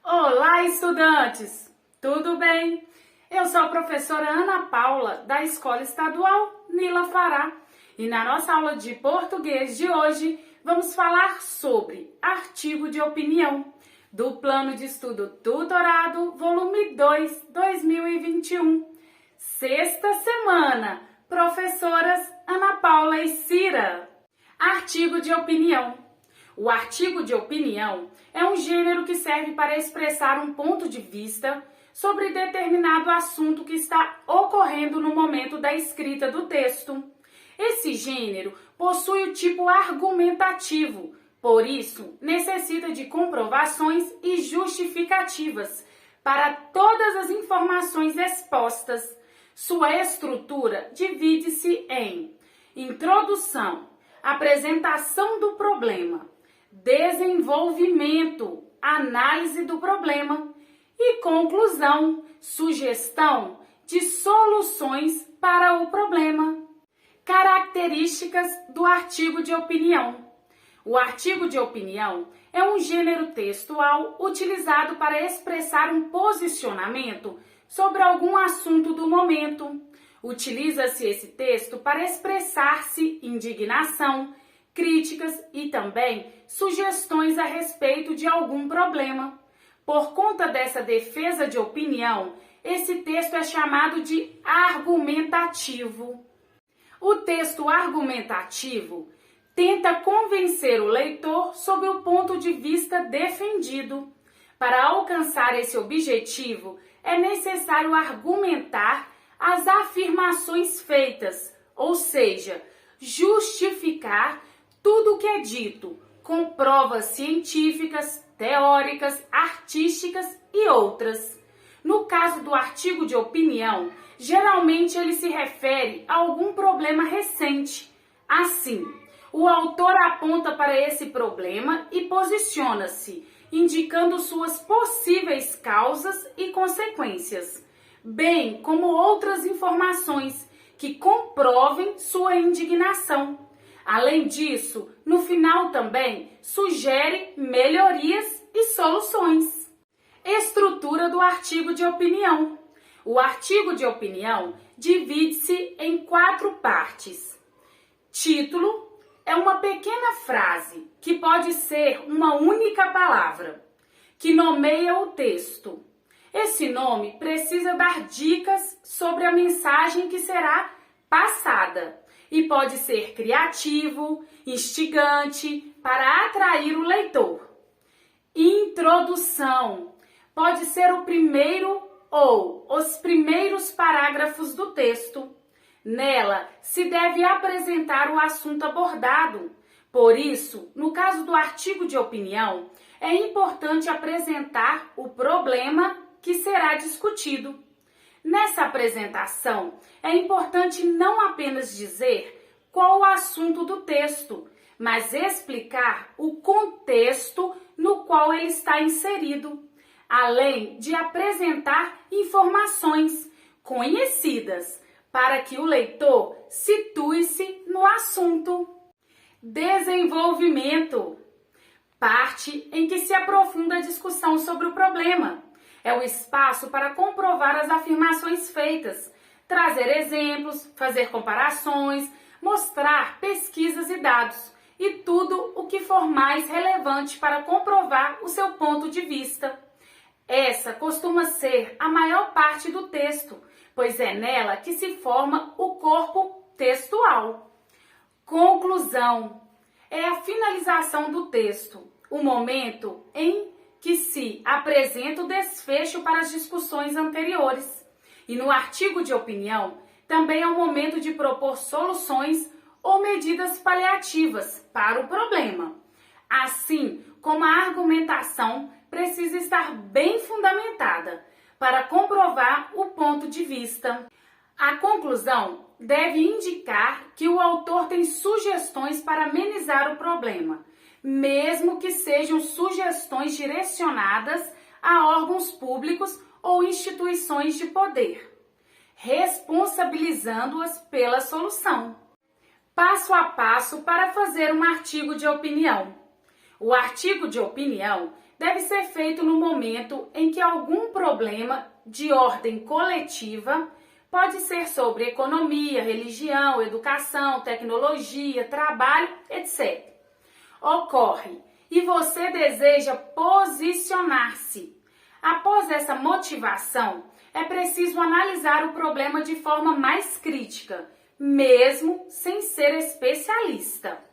Olá, estudantes! Tudo bem? Eu sou a professora Ana Paula, da Escola Estadual Nila Fará, e na nossa aula de português de hoje vamos falar sobre artigo de opinião do Plano de Estudo Tutorado, volume 2, 2021. Sexta semana, professoras Ana Paula e Cira. Artigo de opinião. O artigo de opinião é um gênero que serve para expressar um ponto de vista sobre determinado assunto que está ocorrendo no momento da escrita do texto. Esse gênero possui o tipo argumentativo, por isso necessita de comprovações e justificativas para todas as informações expostas. Sua estrutura divide-se em introdução, apresentação do problema, desenvolvimento, análise do problema e conclusão, sugestão de soluções para o problema. Características do artigo de opinião. O artigo de opinião é um gênero textual utilizado para expressar um posicionamento sobre algum assunto do momento. Utiliza-se esse texto para expressar-se indignação, críticas e também sugestões a respeito de algum problema. Por conta dessa defesa de opinião, esse texto é chamado de argumentativo. O texto argumentativo tenta convencer o leitor sobre o ponto de vista defendido. Para alcançar esse objetivo, é necessário argumentar as afirmações feitas, ou seja, justificar tudo o que é dito, com provas científicas, teóricas, artísticas e outras. No caso do artigo de opinião, geralmente ele se refere a algum problema recente. Assim, o autor aponta para esse problema e posiciona-se, indicando suas possíveis causas e consequências, bem como outras informações que comprovem sua indignação. Além disso, no final também sugere melhorias e soluções. Estrutura do artigo de opinião. O artigo de opinião divide-se em 4 partes. Título é uma pequena frase, que pode ser uma única palavra, que nomeia o texto. Esse nome precisa dar dicas sobre a mensagem que será passada e pode ser criativo, instigante, para atrair o leitor. Introdução pode ser o primeiro ou os primeiros parágrafos do texto. Nela se deve apresentar o assunto abordado. Por isso, no caso do artigo de opinião, é importante apresentar o problema que será discutido. Nessa apresentação, é importante não apenas dizer qual o assunto do texto, mas explicar o contexto no qual ele está inserido, além de apresentar informações conhecidas para que o leitor situe-se no assunto. Desenvolvimento. Parte em que se aprofunda a discussão sobre o problema. É o espaço para comprovar as afirmações feitas, trazer exemplos, fazer comparações, mostrar pesquisas e dados, e tudo o que for mais relevante para comprovar o seu ponto de vista. Essa costuma ser a maior parte do texto, pois é nela que se forma o corpo textual. Conclusão é a finalização do texto, o momento em que se apresenta o desfecho para as discussões anteriores. E no artigo de opinião, também é o momento de propor soluções ou medidas paliativas para o problema. Assim como a argumentação precisa estar bem fundamentada para comprovar o ponto de vista. A conclusão deve indicar que o autor tem sugestões para amenizar o problema, mesmo que sejam sugestões direcionadas a órgãos públicos ou instituições de poder, responsabilizando-as pela solução. Passo a passo para fazer um artigo de opinião. O artigo de opinião deve ser feito no momento em que algum problema de ordem coletiva, pode ser sobre economia, religião, educação, tecnologia, trabalho, etc., ocorre e você deseja posicionar-se. Após essa motivação, é preciso analisar o problema de forma mais crítica, mesmo sem ser especialista.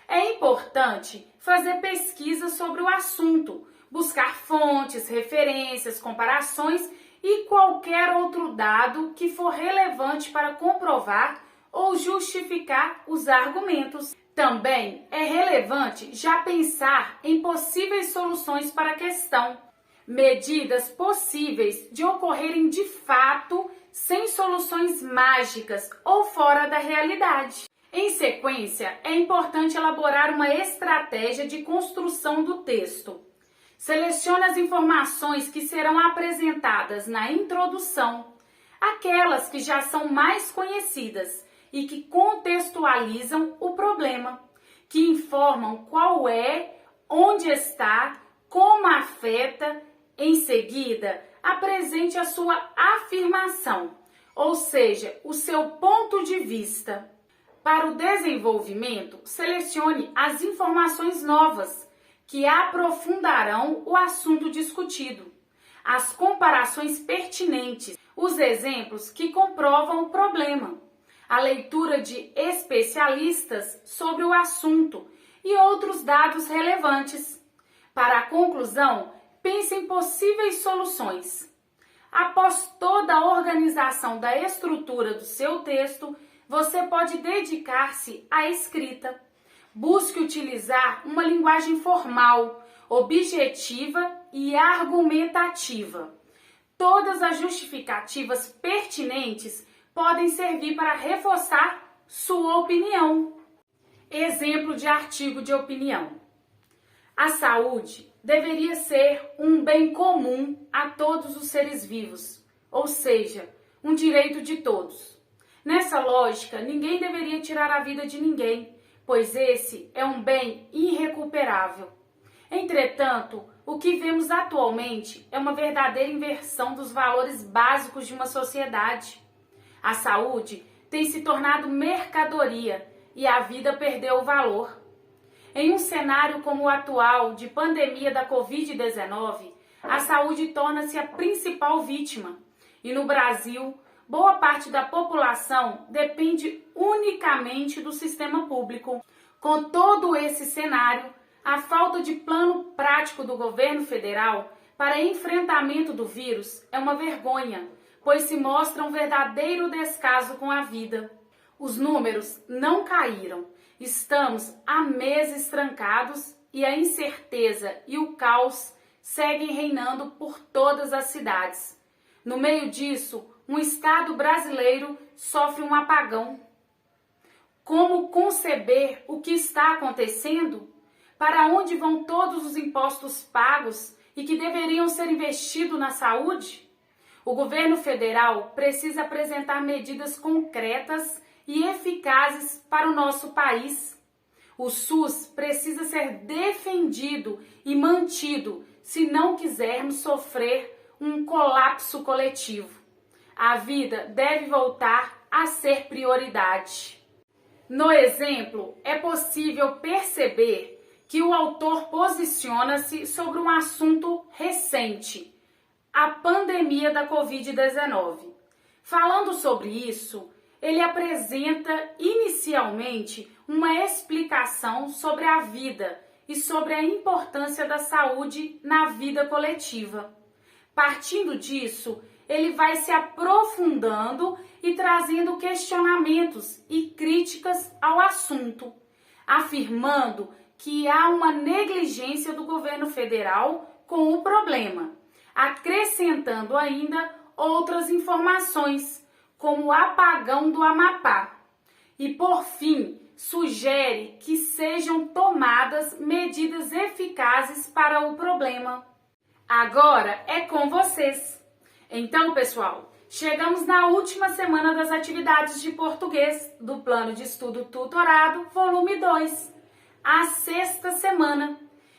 É importante fazer pesquisa sobre o assunto, buscar fontes, referências, comparações e qualquer outro dado que for relevante para comprovar ou justificar os argumentos. Também é relevante já pensar em possíveis soluções para a questão, medidas possíveis de ocorrerem de fato, sem soluções mágicas ou fora da realidade. Em sequência, é importante elaborar uma estratégia de construção do texto. Selecione as informações que serão apresentadas na introdução, aquelas que já são mais conhecidas e que contextualizam o problema, que informam qual é, onde está, como afeta. Em seguida, apresente a sua afirmação, ou seja, o seu ponto de vista. Para o desenvolvimento, selecione as informações novas que aprofundarão o assunto discutido, as comparações pertinentes, os exemplos que comprovam o problema, a leitura de especialistas sobre o assunto e outros dados relevantes. Para a conclusão, pense em possíveis soluções. Após toda a organização da estrutura do seu texto, você pode dedicar-se à escrita. Busque utilizar uma linguagem formal, objetiva e argumentativa. Todas as justificativas pertinentes podem servir para reforçar sua opinião. Exemplo de artigo de opinião. A saúde deveria ser um bem comum a todos os seres vivos, ou seja, um direito de todos. Nessa lógica, ninguém deveria tirar a vida de ninguém, pois esse é um bem irrecuperável. Entretanto, o que vemos atualmente é uma verdadeira inversão dos valores básicos de uma sociedade. A saúde tem se tornado mercadoria e a vida perdeu o valor. Em um cenário como o atual de pandemia da Covid-19, a saúde torna-se a principal vítima. E no Brasil, boa parte da população depende unicamente do sistema público. Com todo esse cenário, a falta de plano prático do governo federal para enfrentamento do vírus é uma vergonha, pois se mostra um verdadeiro descaso com a vida. Os números não caíram. Estamos há meses trancados e a incerteza e o caos seguem reinando por todas as cidades. No meio disso, um Estado brasileiro sofre um apagão. Como conceber o que está acontecendo? Para onde vão todos os impostos pagos e que deveriam ser investidos na saúde? O governo federal precisa apresentar medidas concretas e eficazes para o nosso país. O SUS precisa ser defendido e mantido se não quisermos sofrer um colapso coletivo. A vida deve voltar a ser prioridade. No exemplo, é possível perceber que o autor posiciona-se sobre um assunto recente, a pandemia da Covid-19. Falando sobre isso, ele apresenta inicialmente uma explicação sobre a vida e sobre a importância da saúde na vida coletiva. Partindo disso, ele vai se aprofundando e trazendo questionamentos e críticas ao assunto, afirmando que há uma negligência do governo federal com o problema, acrescentando ainda outras informações, como o apagão do Amapá. E, por fim, sugere que sejam tomadas medidas eficazes para o problema. Agora é com vocês. Então, pessoal, chegamos na última semana das atividades de português do Plano de Estudo Tutorado, volume 2, a 6ª semana.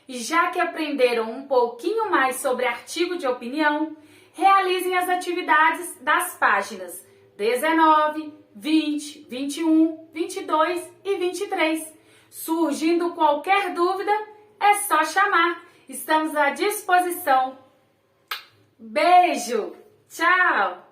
E já que aprenderam um pouquinho mais sobre artigo de opinião, realizem as atividades das páginas 19, 20, 21, 22 e 23. Surgindo qualquer dúvida, é só chamar. Estamos à disposição. Beijo! Tchau!